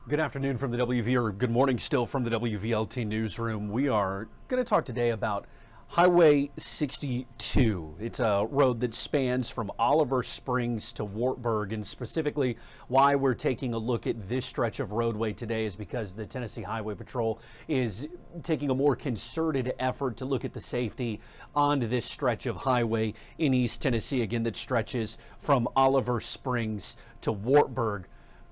Good afternoon from the WV, or good morning still from the WVLT newsroom. We are going to talk today about Highway 62. It's a road that spans from Oliver Springs to Wartburg, and specifically why we're taking a look at this stretch of roadway today is because the Tennessee Highway Patrol is taking a more concerted effort to look at the safety on this stretch of highway in East Tennessee, again, that stretches from Oliver Springs to Wartburg.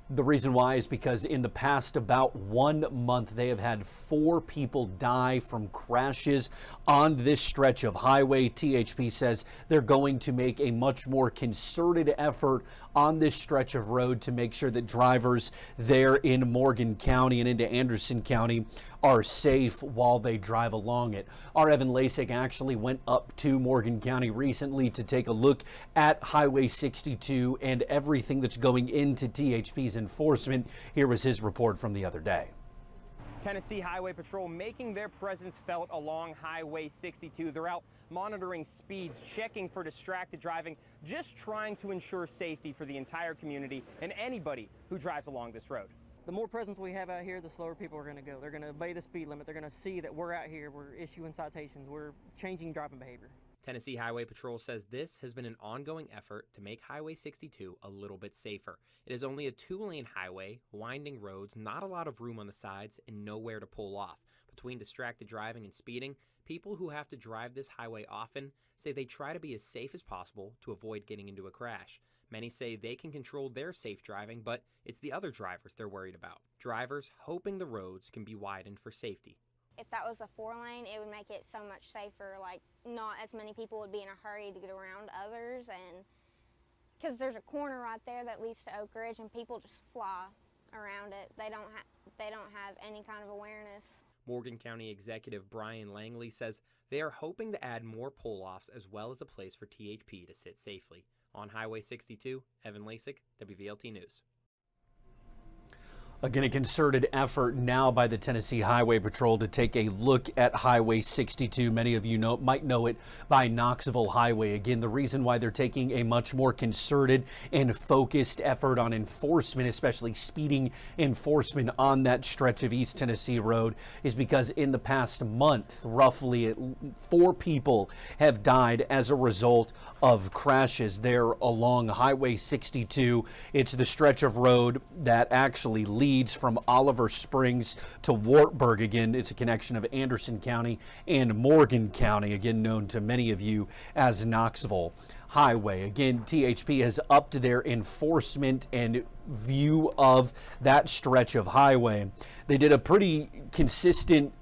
The reason why is because in the past about 1 month, they have had 4 people die from crashes on this stretch of highway. THP says they're going to make a much more concerted effort on this stretch of road to make sure that drivers there in Morgan County and into Anderson County are safe while they drive along it. Our Evan Lasik actually went up to Morgan County recently to take a look at Highway 62 and everything that's going into THP's enforcement. Here was his report from the other day. Tennessee Highway Patrol making their presence felt along Highway 62. They're out monitoring speeds, checking for distracted driving, just trying to ensure safety for the entire community and anybody who drives along this road. The more presence we have out here, the slower people are going to go. They're going to obey the speed limit. They're going to see that we're out here, we're issuing citations, we're changing driving behavior. Tennessee Highway Patrol says this has been an ongoing effort to make Highway 62 a little bit safer. It is only a 2-lane highway, winding roads, not a lot of room on the sides, and nowhere to pull off. Between distracted driving and speeding, people who have to drive this highway often say they try to be as safe as possible to avoid getting into a crash. Many say they can control their safe driving, but it's the other drivers they're worried about. Drivers hoping the roads can be widened for safety. If that was a 4-lane, it would make it so much safer. Like, not as many people would be in a hurry to get around others, and because there's a corner right there that leads to Oak Ridge, and people just fly around it. They don't have any kind of awareness. Morgan County Executive Brian Langley says they are hoping to add more pull-offs as well as a place for THP to sit safely. On Highway 62, Evan Lasik, WVLT News. Again, a concerted effort now by the Tennessee Highway Patrol to take a look at Highway 62. Many of you might know it by Knoxville Highway. Again, the reason why they're taking a much more concerted and focused effort on enforcement, especially speeding enforcement on that stretch of East Tennessee Road, is because in the past month, roughly 4 people have died as a result of crashes there along Highway 62. It's the stretch of road that actually leads from Oliver Springs to Wartburg. Again, it's a connection of Anderson County and Morgan County, again known to many of you as Knoxville Highway. Again, THP has upped their enforcement and view of that stretch of highway. They did a pretty consistent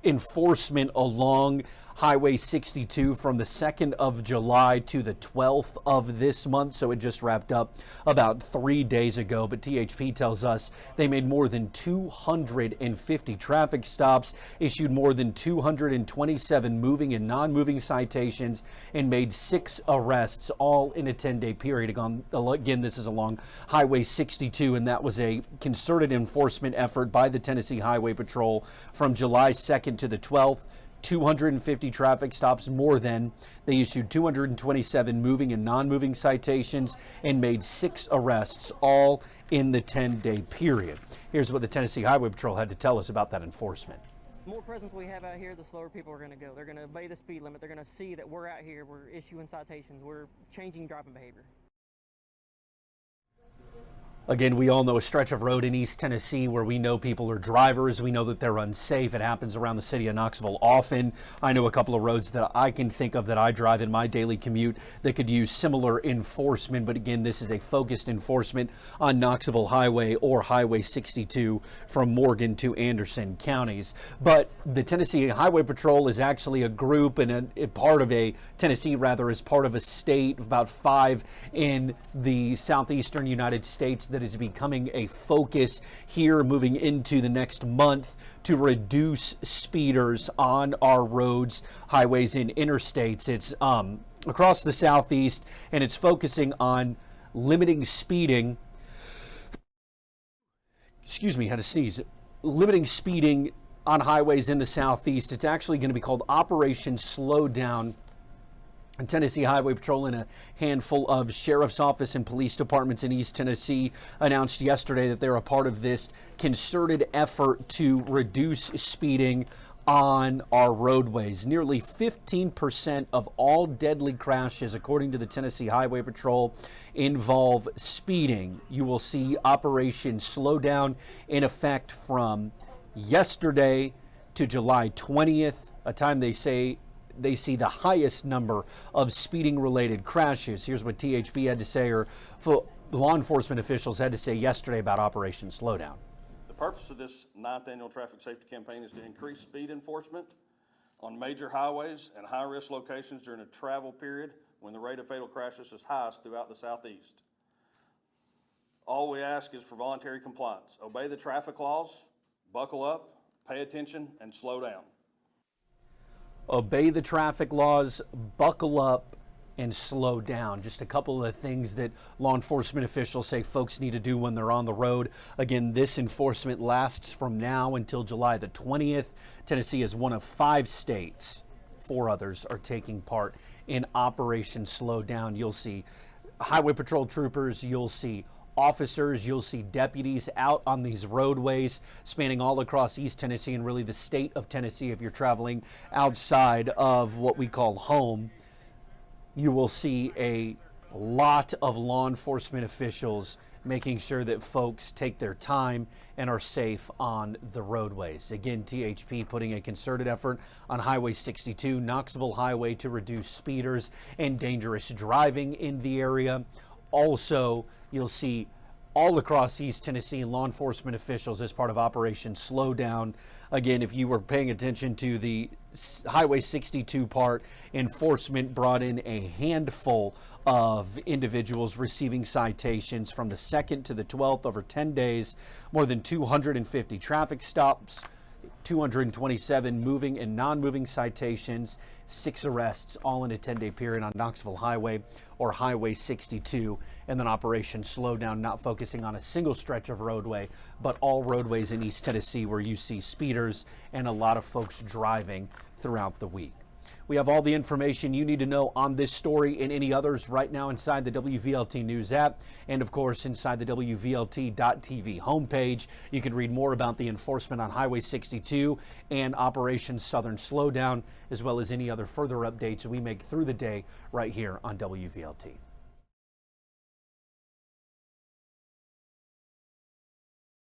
enforcement along Highway 62 from the 2nd of July to the 12th of this month, so it just wrapped up about 3 days ago. But THP tells us they made more than 250 traffic stops, issued more than 227 moving and non-moving citations, and made 6 arrests, all in a 10-day period. Again, this is along Highway 62, and that was a concerted enforcement effort by the Tennessee Highway Patrol from July 2nd to the 12th. 250 traffic stops more than. They issued 227 moving and non-moving citations and made 6 arrests, all in the 10-day period. Here's what the Tennessee Highway Patrol had to tell us about that enforcement. The more presence we have out here, the slower people are going to go. They're going to obey the speed limit. They're going to see that we're out here, we're issuing citations, we're changing driving behavior. Again, we all know a stretch of road in East Tennessee where we know people are drivers. We know that they're unsafe. It happens around the city of Knoxville often. I know a couple of roads that I can think of that I drive in my daily commute that could use similar enforcement. But again, this is a focused enforcement on Knoxville Highway or Highway 62 from Morgan to Anderson counties. But the Tennessee Highway Patrol is actually a group and a part of a Tennessee, rather, is part of a state of about 5 in the southeastern United States that is becoming a focus here moving into the next month to reduce speeders on our roads, highways, and interstates. It's across the southeast, and it's focusing on limiting speeding. Excuse me, had to sneeze. Limiting speeding on highways in the southeast. It's actually going to be called Operation Slow Down Tennessee Highway Patrol and a handful of sheriff's office and police departments in East Tennessee announced yesterday that they're a part of this concerted effort to reduce speeding on our roadways. Nearly 15% of all deadly crashes, according to the Tennessee Highway Patrol, involve speeding. You will see Operation Slowdown in effect from yesterday to July 20th, a time they say they see the highest number of speeding related crashes. Here's what THP had to say, or law enforcement officials had to say yesterday about Operation Slowdown. The purpose of this 9th annual traffic safety campaign is to increase speed enforcement on major highways and high risk locations during a travel period when the rate of fatal crashes is highest throughout the Southeast. All we ask is for voluntary compliance. Obey the traffic laws, buckle up, pay attention, and slow down. Obey the traffic laws, buckle up, and slow down. Just a couple of things that law enforcement officials say folks need to do when they're on the road. Again, this enforcement lasts from now until July the 20th. Tennessee is one of 5 states. 4 others are taking part in Operation Slowdown. You'll see Highway Patrol troopers, you'll see officers, you'll see deputies out on these roadways spanning all across East Tennessee and really the state of Tennessee. If you're traveling outside of what we call home, you will see a lot of law enforcement officials making sure that folks take their time and are safe on the roadways. Again, THP putting a concerted effort on Highway 62, Knoxville Highway, to reduce speeders and dangerous driving in the area. Also, you'll see all across East Tennessee law enforcement officials as part of Operation Slowdown. Again, if you were paying attention to the Highway 62 part, enforcement brought in a handful of individuals receiving citations from the 2nd to the 12th over 10 days, more than 250 traffic stops, 227 moving and non-moving citations, 6 arrests, all in a 10-day period on Knoxville Highway or Highway 62. And then Operation Slowdown, not focusing on a single stretch of roadway, but all roadways in East Tennessee where you see speeders and a lot of folks driving throughout the week. We have all the information you need to know on this story and any others right now inside the WVLT News app, and of course inside the WVLT.TV homepage. You can read more about the enforcement on Highway 62 and Operation Southern Slowdown, as well as any other further updates we make through the day right here on WVLT.